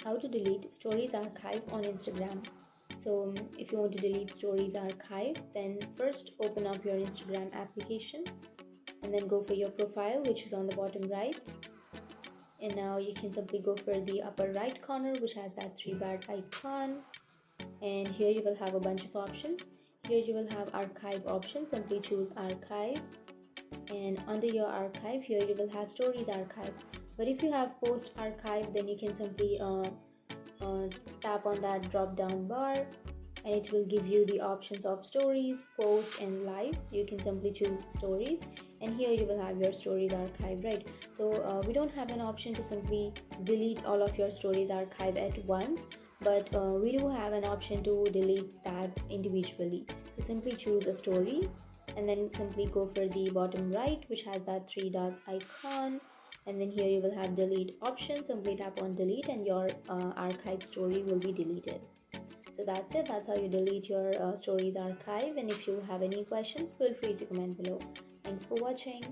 how to delete stories archive on Instagram. So if you want to delete stories archive, then first open up your Instagram application and then go for your profile, which is on the bottom right. And now you can simply go for the upper right corner, which has that three-bar icon, and here you will have a bunch of options. Here you will have archive option. Simply choose archive, and under your archive here you will have stories archive. But if you have post archive, then you can simply tap on that drop down bar, and it will give you the options of stories, post, and live. You can simply choose stories, and here you will have your stories archive, right? So we don't have an option to simply delete all of your stories archive at once, but we do have an option to delete that individually. So simply choose a story and then simply go for the bottom right, which has that three dots icon, and then here you will have delete option. Simply tap on delete and your archive story will be deleted. So that's it. That's how you delete your stories archive. And if you have any questions, feel free to comment below. Thanks for watching.